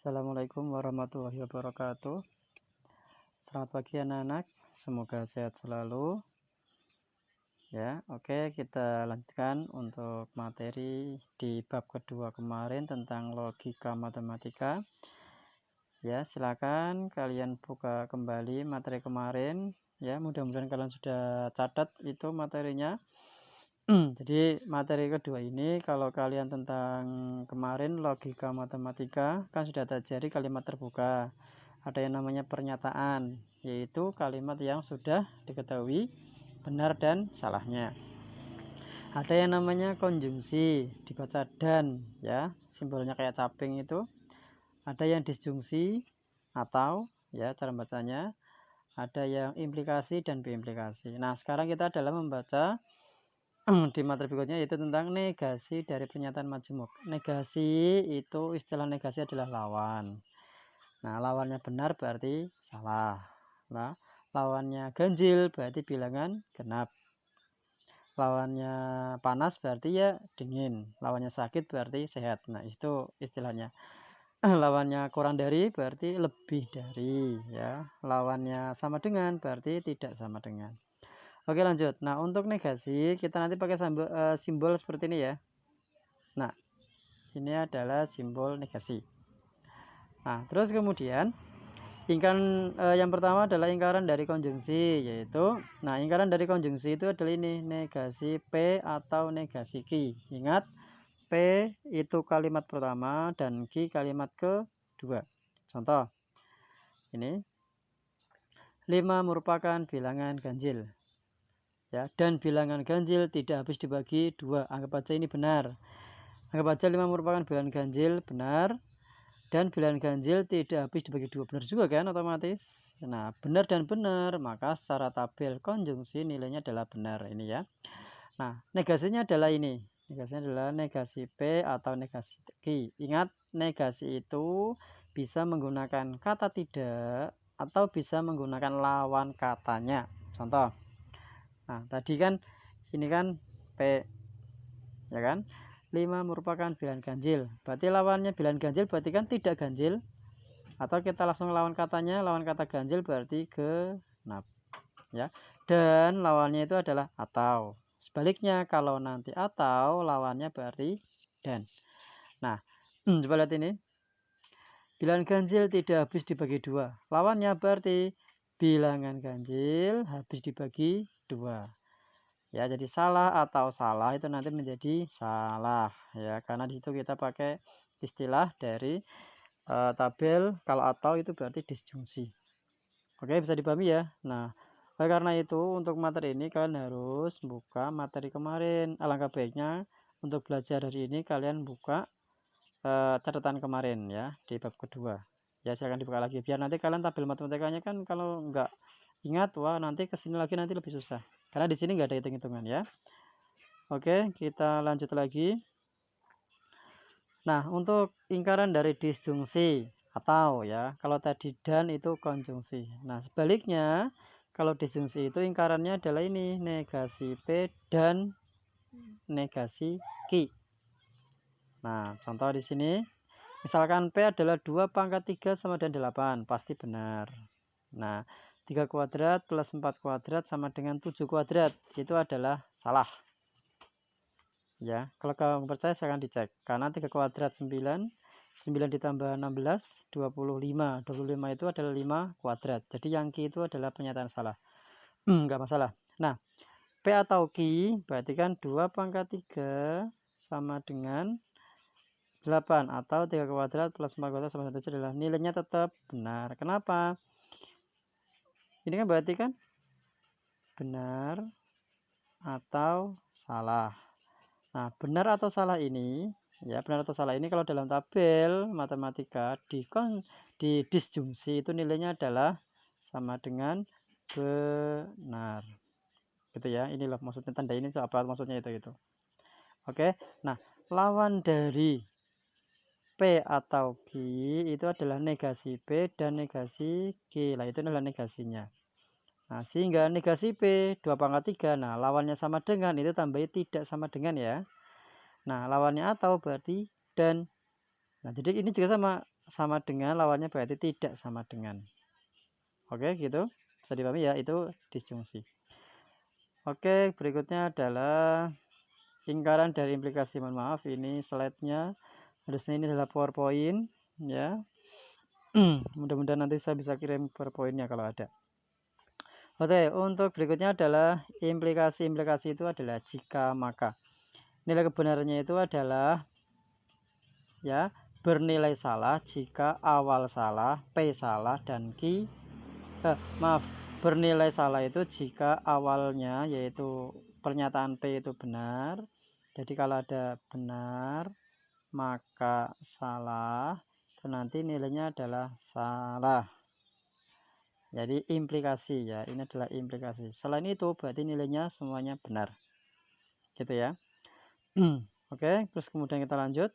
Assalamualaikum warahmatullahi wabarakatuh. Selamat pagi anak-anak, semoga sehat selalu. Ya, oke, kita lanjutkan untuk materi di bab kedua kemarin tentang logika matematika. Ya, silakan kalian buka kembali materi kemarin. Ya, mudah-mudahan kalian sudah catat itu materinya. Jadi materi kedua ini kalau kalian tentang kemarin logika matematika kan sudah terjadi kalimat terbuka. Ada yang namanya pernyataan, yaitu kalimat yang sudah diketahui benar dan salahnya. Ada yang namanya konjungsi, dibaca dan, ya, simbolnya kayak caping itu. Ada yang disjungsi atau, ya, cara bacanya. Ada yang implikasi dan biimplikasi. Nah, sekarang kita adalah membaca di materi berikutnya yaitu tentang negasi dari pernyataan majemuk. Negasi itu, istilah negasi adalah lawan. Nah, lawannya benar berarti salah. Nah, lawannya ganjil berarti bilangan genap. Lawannya panas berarti ya dingin. Lawannya sakit berarti sehat. Nah, itu istilahnya. Lawannya kurang dari berarti lebih dari, ya. Lawannya sama dengan berarti tidak sama dengan. Oke, lanjut. Nah, untuk negasi kita nanti pakai simbol seperti ini ya. Nah, ini adalah simbol negasi. Nah, terus kemudian lingkaran yang pertama adalah lingkaran dari konjungsi, yaitu lingkaran dari konjungsi itu adalah ini, negasi P atau negasi Q. Ingat, P itu kalimat pertama dan Q kalimat kedua. Contoh ini 5 merupakan bilangan ganjil, ya, dan bilangan ganjil tidak habis dibagi 2. Anggap aja ini benar. Anggap aja 5 merupakan bilangan ganjil, benar. Dan bilangan ganjil tidak habis dibagi 2, benar juga kan, otomatis. Nah, benar dan benar, maka secara tabel konjungsi nilainya adalah benar ini ya. Nah, negasinya adalah ini. Negasinya adalah negasi P atau negasi Q. Ingat, negasi itu bisa menggunakan kata tidak atau bisa menggunakan lawan katanya. Contoh. Nah, tadi kan ini kan P, ya kan? 5 merupakan bilangan ganjil. Berarti lawannya bilangan ganjil berarti kan tidak ganjil. Atau kita langsung lawan katanya, lawan kata ganjil berarti genap, ya. Dan lawannya itu adalah atau. Sebaliknya kalau nanti atau lawannya berarti dan. Nah, coba lihat ini. Bilangan ganjil tidak habis dibagi 2. Lawannya berarti bilangan ganjil habis dibagi 2. Ya, jadi salah atau salah itu nanti menjadi salah, ya, karena di situ kita pakai istilah dari tabel. Kalau atau itu berarti disjungsi. Oke, bisa dipahami ya. Nah, oleh karena itu untuk materi ini kalian harus buka materi kemarin. Alangkah baiknya untuk belajar hari ini kalian buka catatan kemarin ya di bab kedua. Ya, silakan dibuka lagi biar nanti kalian tabel matematikanya kan kalau nggak ingat, wah nanti kesini lagi nanti lebih susah. Karena di sini nggak ada hitung-hitungan ya. Oke, kita lanjut lagi. Nah, untuk lingkaran dari disjungsi atau, ya, kalau tadi dan itu konjungsi. Nah, sebaliknya kalau disjungsi itu lingkarannya adalah ini, negasi P dan negasi Q. Nah, contoh di sini misalkan P adalah 2 pangkat 3 sama dengan 8, pasti benar. Nah, 3 kuadrat plus 4 kuadrat sama dengan 7 kuadrat, itu adalah salah. Ya, kalau kamu percaya silahkan dicek. Karena 3 kuadrat 9, 9 ditambah 16, 25. 25 itu adalah 5 kuadrat. Jadi yang Q itu adalah pernyataan salah. Enggak masalah. Nah, P atau Q berarti kan 2 pangkat 3 sama dengan 8 atau 3 kuadrat plus 4 kuadrat sama 7 adalah nilainya tetap benar. Kenapa? Ini kan berarti kan benar atau salah. Nah, benar atau salah ini, ya, benar atau salah ini kalau dalam tabel matematika di disjungsi itu nilainya adalah sama dengan benar. Gitu ya. Inilah maksudnya tanda ini apa maksudnya itu. Oke. Nah, lawan dari P atau Q itu adalah negasi P dan negasi Q. Lah itu adalah negasinya. Nah, sehingga negasi P 2 pangkat 3. Nah, lawannya sama dengan itu tambahnya tidak sama dengan ya. Nah, lawannya atau berarti dan. Nah, jadi ini juga sama dengan, lawannya berarti tidak sama dengan. Oke, gitu. Bisa dipahami ya, itu disjungsi. Oke, berikutnya adalah ingkaran dari implikasi. Mohon maaf, ini slide-nya harusnya ini adalah PowerPoint ya. Mudah-mudahan nanti saya bisa kirim PowerPoint-nya kalau ada. Oke, untuk berikutnya adalah implikasi-implikasi itu adalah jika maka. Nilai kebenarannya itu adalah ya bernilai salah jika awal salah, P salah dan bernilai salah itu jika awalnya yaitu pernyataan P itu benar. Jadi kalau ada benar maka salah, itu nanti nilainya adalah salah. Jadi implikasi ya, ini adalah implikasi. Selain itu berarti nilainya semuanya benar. Gitu ya. Oke, terus kemudian kita lanjut.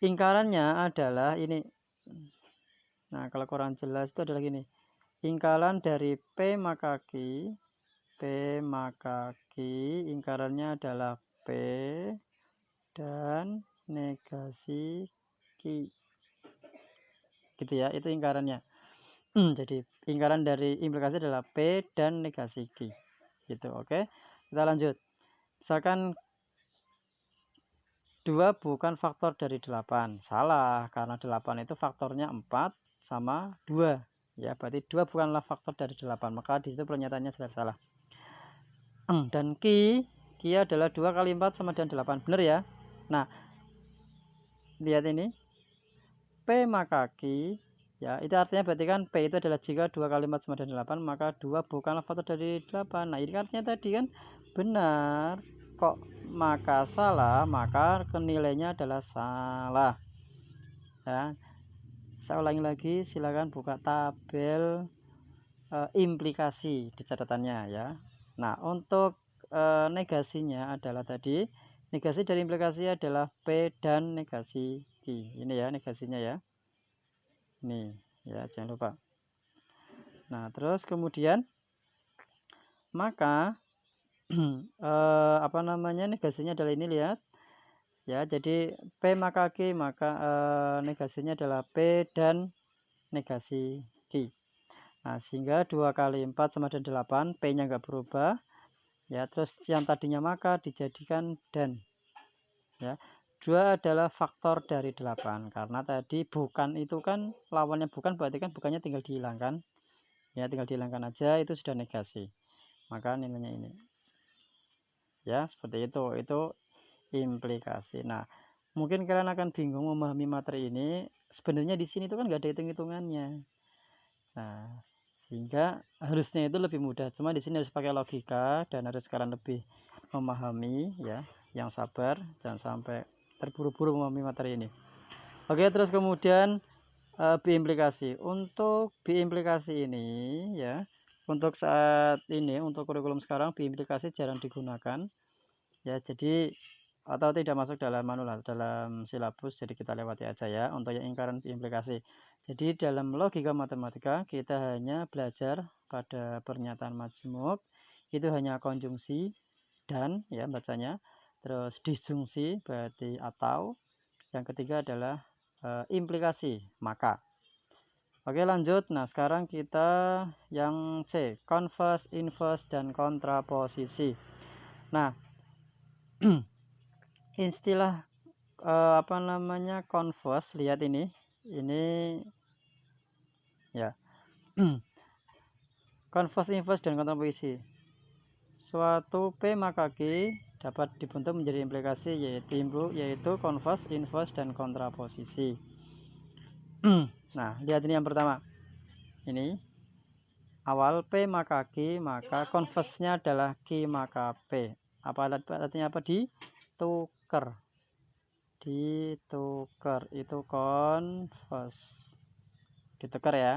Ingkarannya adalah ini. Nah, kalau kurang jelas itu adalah gini. Ingkaran dari P maka Q, ingkarannya adalah P dan negasi Q. Gitu ya, itu ingkarannya. Jadi ingkaran dari implikasi adalah P dan negasi Q. Gitu, oke. Kita lanjut. Misalkan 2 bukan faktor dari 8. Salah, karena 8 itu faktornya 4 sama 2. Ya, berarti 2 bukanlah faktor dari 8. Maka di situ pernyataannya sudah salah. Dan Q adalah 2 kali 4 sama dengan 8. Benar ya? Nah, lihat ini. P maka Q. Ya, itu artinya berarti kan P itu adalah jika 2 kali 4 sama dengan 8, maka 2 bukanlah faktor dari 8. Nah, ini artinya tadi kan benar. Kok maka salah, maka nilainya adalah salah. Ya. Saya ulangi lagi, silakan buka tabel implikasi di catatannya ya. Nah, untuk negasinya adalah tadi, negasi dari implikasi adalah P dan negasi Q. Ini ya negasinya ya. Nih ya, jangan lupa. Nah, terus kemudian maka apa namanya negasinya adalah ini, lihat ya. Jadi P maka Q, maka negasinya adalah P dan negasi Q. Nah, sehingga 2 kali 4 sama dengan 8, P nya enggak berubah ya. Terus yang tadinya maka dijadikan dan ya. 2 adalah faktor dari 8, karena tadi bukan itu kan lawannya bukan, berarti kan bukannya tinggal dihilangkan ya, tinggal dihilangkan aja, itu sudah negasi, maka nilainya ini ya. Seperti itu implikasi. Nah, mungkin kalian akan bingung memahami materi ini. Sebenarnya di sini itu kan nggak ada hitung-hitungannya. Nah, sehingga harusnya itu lebih mudah. Cuma di sini harus pakai logika dan harus kalian lebih memahami ya. Yang sabar, jangan sampai terburu-buru memahami materi ini. Oke, terus kemudian biimplikasi. Untuk biimplikasi ini ya, untuk saat ini untuk kurikulum sekarang biimplikasi jarang digunakan ya. Jadi atau tidak masuk dalam manual, dalam silabus, jadi kita lewati aja ya untuk yang ingkaran biimplikasi. Jadi dalam logika matematika kita hanya belajar pada pernyataan majmuk itu hanya konjungsi dan ya bacanya, terus disjungsi berarti atau, yang ketiga adalah implikasi maka. Oke, lanjut. Nah, sekarang kita yang C, converse, inverse, dan kontraposisi. Nah, istilah apa namanya converse, lihat ini ya. Converse, inverse, dan kontraposisi. Suatu P maka Q dapat dibentuk menjadi implikasi yaitu converse, inverse, dan kontraposisi. Nah, lihat ini yang pertama. Ini awal P maka Q, maka converse-nya adalah Q maka P. Apa artinya? Apa? Ditukar. Itu converse. Ditukar ya.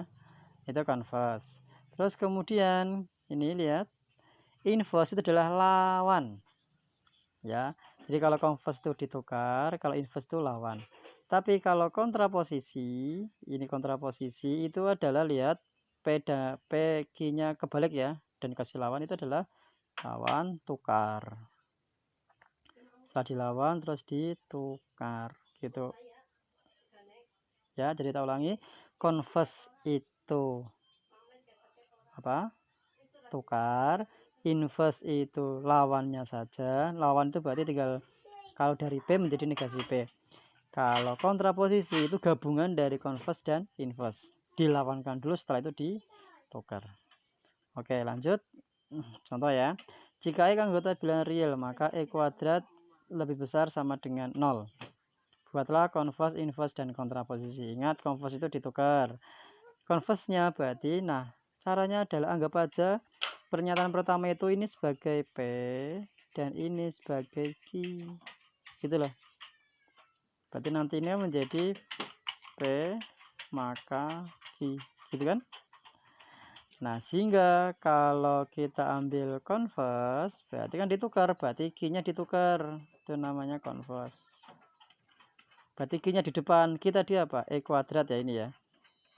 Itu converse. Terus kemudian ini lihat, inverse itu adalah lawan. Ya. Jadi kalau converse itu ditukar, kalau inverse itu lawan. Tapi kalau kontraposisi, ini kontraposisi itu adalah lihat P Q-nya kebalik ya, dan kasih lawan itu adalah lawan tukar. Setelah dilawan terus ditukar gitu. Ya, jadi kita ulangi. Converse itu apa? Tukar. Inverse itu lawannya saja. Lawan itu berarti tinggal kalau dari P menjadi negasi P. Kalau kontraposisi itu gabungan dari converse dan inverse. Dilawankan dulu, setelah itu ditukar. Oke, lanjut. Contoh ya. Jika X anggota bilangan real, maka E kuadrat lebih besar sama dengan 0. Buatlah converse, inverse, dan kontraposisi. Ingat, converse itu ditukar. Converse-nya berarti, nah, caranya adalah anggap aja pernyataan pertama itu ini sebagai P dan ini sebagai Q. Gitu loh. Berarti nanti ini menjadi P maka Q. Gitu kan? Nah, sehingga kalau kita ambil converse, berarti kan ditukar, berarti Q-nya ditukar. Itu namanya converse. Berarti Q-nya di depan, kita di apa? E kuadrat ya ini ya.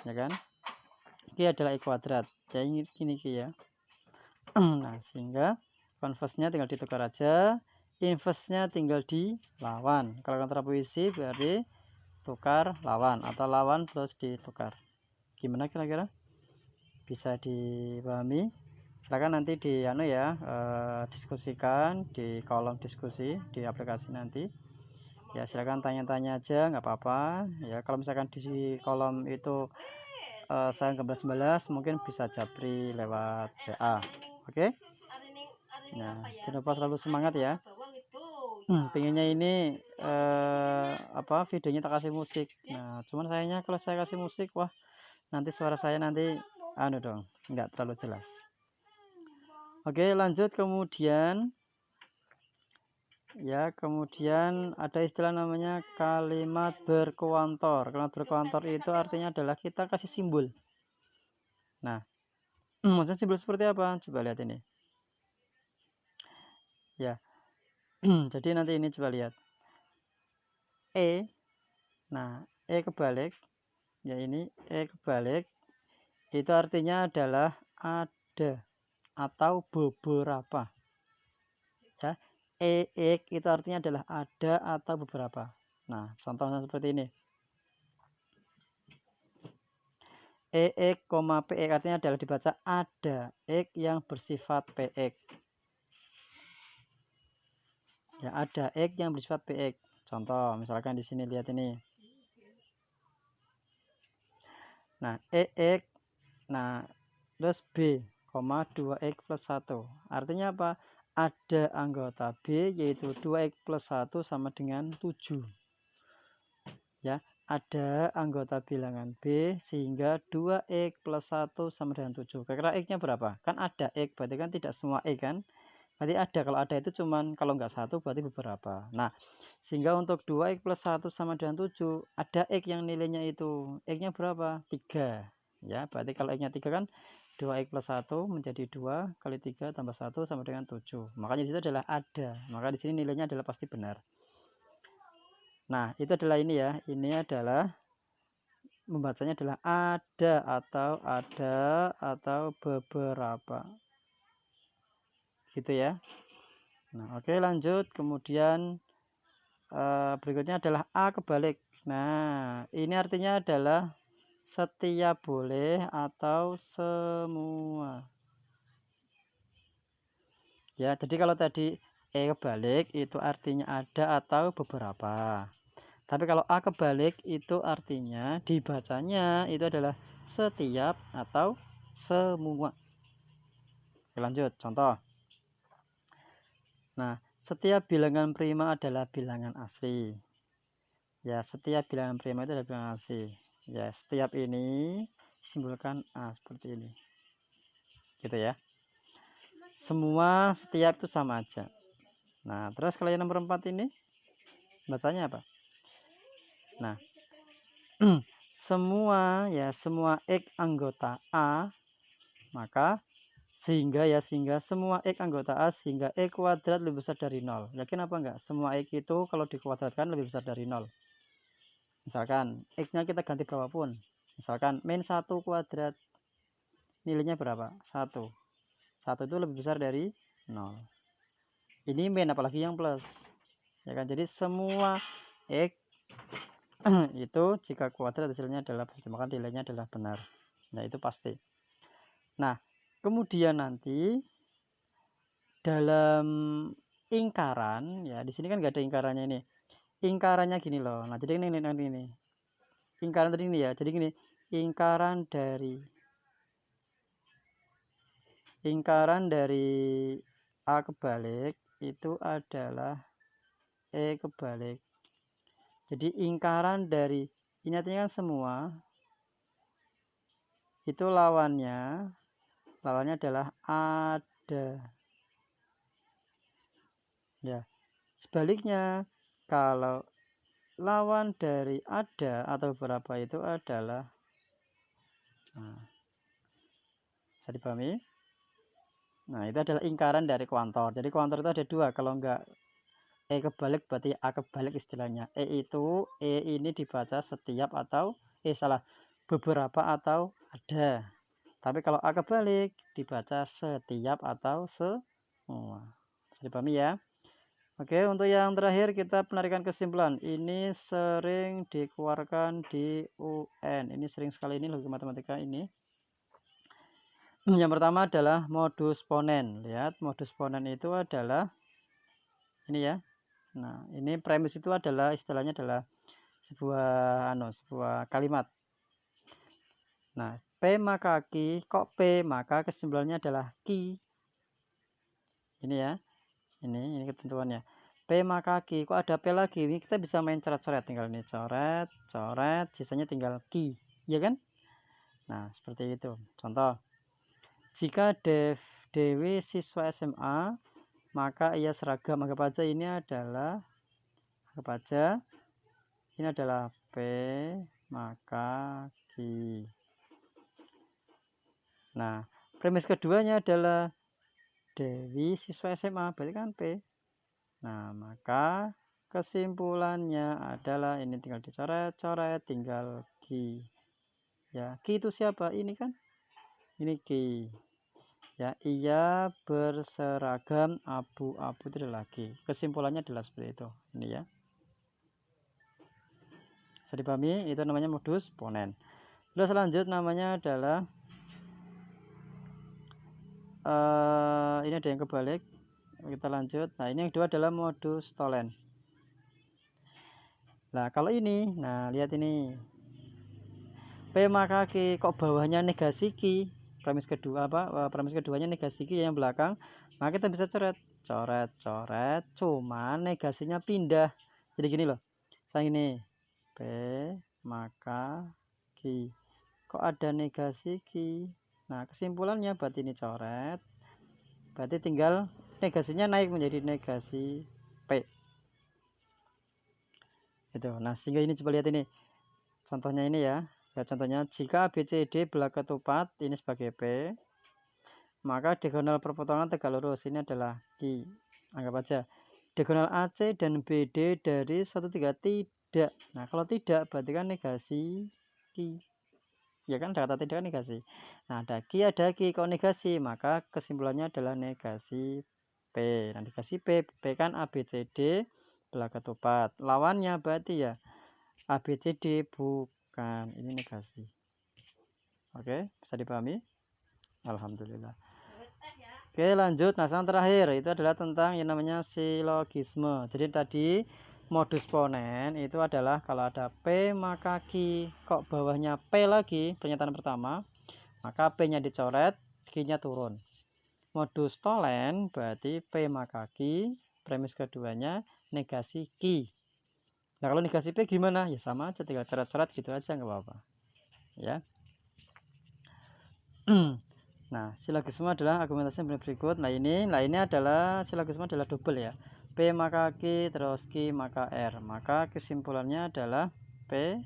Ya kan? Q adalah E kuadrat. Ya ini Q ya. Nah, sehingga converse-nya tinggal ditukar aja, inverse-nya tinggal dilawan. Kalau kontraposisi berarti tukar lawan atau lawan terus ditukar. Gimana kira-kira? Bisa dipahami? Silakan nanti di diskusikan di kolom diskusi di aplikasi nanti. Ya, silakan tanya-tanya aja, nggak apa-apa. Ya, kalau misalkan di kolom itu saya nggak balas, mungkin bisa japri lewat WA. Oke? Nah, jangan lupa selalu semangat ya. Pengennya ini videonya tak kasih musik. Nah, cuman sayangnya kalau saya kasih musik, wah, nanti suara saya nanti nggak terlalu jelas. Oke, lanjut. Kemudian ada istilah namanya kalimat berkuantor. Kalimat berkuantor itu artinya adalah kita kasih simbol. Nah, maksudnya simbol seperti apa? Coba lihat ini. Ya. Jadi nanti ini coba lihat. E. Nah, E kebalik. Ya, ini E kebalik. Itu artinya adalah ada atau beberapa. Ya. X itu artinya adalah ada atau beberapa. Nah, contohnya seperti ini. EX, PX artinya adalah dibaca ada X yang bersifat PX. Ya, ada X yang bersifat PX. Contoh, misalkan di sini lihat ini. Nah, EX, nah, terus B, 2X plus 1. Artinya apa? Ada anggota B yaitu 2X plus 1 sama dengan 7. Ya, ada anggota bilangan B sehingga 2X plus 1 sama dengan 7. Kira-kira X-nya berapa? Kan ada X, berarti kan tidak semua X kan? Berarti ada, kalau ada itu cuman kalau enggak 1 berarti beberapa. Nah, sehingga untuk 2X plus 1 sama dengan 7, ada X yang nilainya itu. X-nya berapa? 3. Ya, berarti kalau X-nya 3 kan 2X plus 1 menjadi 2 kali 3 tambah 1 sama dengan 7. Makanya itu adalah ada. Maka di sini nilainya adalah pasti benar. Nah, itu adalah ini ya. Ini adalah membacanya adalah ada atau beberapa. Gitu ya. Nah, oke, lanjut. Kemudian berikutnya adalah A kebalik. Nah, ini artinya adalah setiap boleh atau semua. Ya, jadi kalau tadi E kebalik itu artinya ada atau beberapa. Tapi kalau A kebalik itu artinya dibacanya itu adalah setiap atau semua. Oke, lanjut contoh. Nah, setiap bilangan prima adalah bilangan asli. Ya, setiap bilangan prima itu adalah bilangan asli. Ya, setiap ini simbolkan A seperti ini. Gitu ya. Semua setiap itu sama aja. Nah, terus kalau yang nomor 4 ini bacanya apa? Nah, semua X anggota A, maka sehingga semua X anggota A sehingga E kuadrat lebih besar dari 0. Yakin apa enggak? Semua X itu kalau dikuadratkan lebih besar dari 0. Misalkan X-nya kita ganti berapapun. Misalkan min 1 kuadrat. Nilainya berapa? 1. 1 itu lebih besar dari 0. Ini min, apalagi yang plus. Ya kan? Jadi semua X Itu jika kuadrat hasilnya adalah positif, maka nilainya adalah benar. Nah, itu pasti. Nah, kemudian nanti dalam ingkaran, ya di sini kan nggak ada ingkarannya ini. Ingkarannya gini loh. Nah, jadi ini. Ingkaran tadi ini ya. Jadi gini, ingkaran dari A kebalik itu adalah E kebalik. Jadi ingkaran dari ini artinya kan semua itu lawannya adalah ada. Ya, sebaliknya kalau lawan dari ada atau berapa itu adalah, bisa dipahami? Nah, itu adalah ingkaran dari kuantor. Jadi kuantor itu ada dua. Kalau enggak E kebalik berarti A kebalik istilahnya. E ini dibaca setiap atau beberapa atau ada. Tapi kalau A kebalik dibaca setiap atau semua. Bisa dipahami ya? Oke, untuk yang terakhir kita penarikan kesimpulan. Ini sering dikeluarkan di UN. Ini sering sekali ini logika matematika ini. Yang pertama adalah modus ponen. Lihat, modus ponen itu adalah ini ya. Nah, ini premis itu adalah istilahnya adalah sebuah kalimat. Nah, P maka Q, kok P maka kesimpulannya adalah Q. Ini ya. Ini ketentuannya. P maka Q, kok ada P lagi? Ini kita bisa main coret-coret, tinggal ini coret, sisanya tinggal Q, ya kan? Nah, seperti itu. Contoh, jika Dewi siswa SMA, maka ia seragam. Anggap aja ini adalah P maka Q. Nah, premis keduanya adalah Dewi siswa SMA, berarti kan P. Nah, maka kesimpulannya adalah ini tinggal dicoret-coret, tinggal Q. Ya, Q itu siapa? Ini kan? Ini Q. Ya, ia berseragam abu-abu itu adalah Q. Kesimpulannya adalah seperti itu. Ini ya. Bisa dipahami? Itu namanya modus ponen. Lalu selanjut namanya adalah ini ada yang kebalik. Kita lanjut. Nah, ini yang kedua adalah modus tolen. Nah, kalau ini, nah lihat ini. P maka Q, kok bawahnya negasi Q. Premis keduanya negasi Q yang belakang. Maka kita bisa coret, cuma negasinya pindah. Jadi gini loh. Saya ini P maka Q. Kok ada negasi Q? Nah, kesimpulannya berarti ini coret. Berarti tinggal negasinya naik menjadi negasi P. Gitu. Nah, sehingga ini coba lihat ini. Contohnya ini ya. Ya, contohnya jika ABCD belah ketupat ini sebagai P, maka diagonal perpotongan tegak lurus ini adalah Q. Anggap aja diagonal AC dan BD dari 1 3 tidak. Nah, kalau tidak berarti kan negasi Q. Ya kan, kata tidak kan negasi. Nah, ada Q, kalau negasi maka kesimpulannya adalah negasi P. Nah, negasi P kan ABCD belah ketupat. Lawannya berarti ya ABCD bukan, ini negasi. Oke, bisa dipahami? Alhamdulillah. Oke, lanjut. Nah, yang terakhir itu adalah tentang yang namanya silogisme. Jadi tadi modus ponen itu adalah kalau ada P maka Q. Kok bawahnya P lagi, pernyataan pertama, maka P-nya dicoret, Q-nya turun. Modus tolen berarti P maka Q, premis keduanya negasi Q. Nah, kalau negasi P gimana? Ya sama aja, tinggal coret-coret gitu aja, nggak apa-apa. Ya. Nah, silogisme adalah argumentasi yang berikut. Nah, ini adalah silogisme adalah double ya. P maka Q terus Q maka R. Maka kesimpulannya adalah P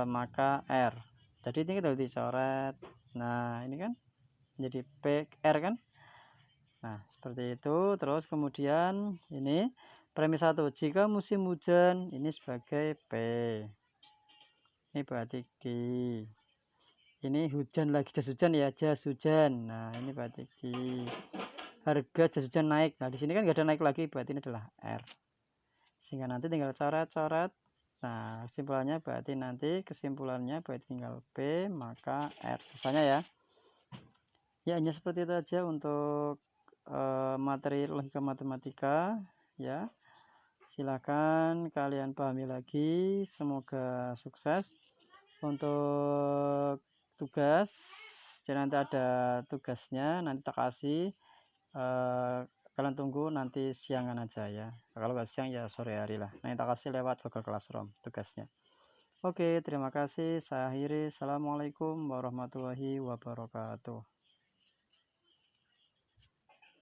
maka R. Jadi ini kita dicoret. Nah, ini kan jadi P R kan? Nah, seperti itu. Terus kemudian ini premis 1. Jika musim hujan ini sebagai P. Ini berarti Q. Ini hujan lagi, jas hujan ya, jas hujan. Nah, ini berarti Q. Harga jas hujan naik. Nah, di sini kan nggak ada naik lagi, berarti ini adalah R. Sehingga nanti tinggal coret-coret Nah, kesimpulannya berarti nanti kesimpulannya berarti tinggal B maka R misalnya ya. Ya hanya seperti itu aja untuk materi logika matematika ya. Silakan kalian pahami lagi, semoga sukses. Untuk tugas, jadi nanti ada tugasnya, nanti tak kasih. Kalian tunggu nanti siangan aja ya. Kalau nggak siang ya sore hari lah. Nanti tak kasih lewat Google Classroom tugasnya. Oke, terima kasih. Saya akhiri. Assalamualaikum warahmatullahi wabarakatuh.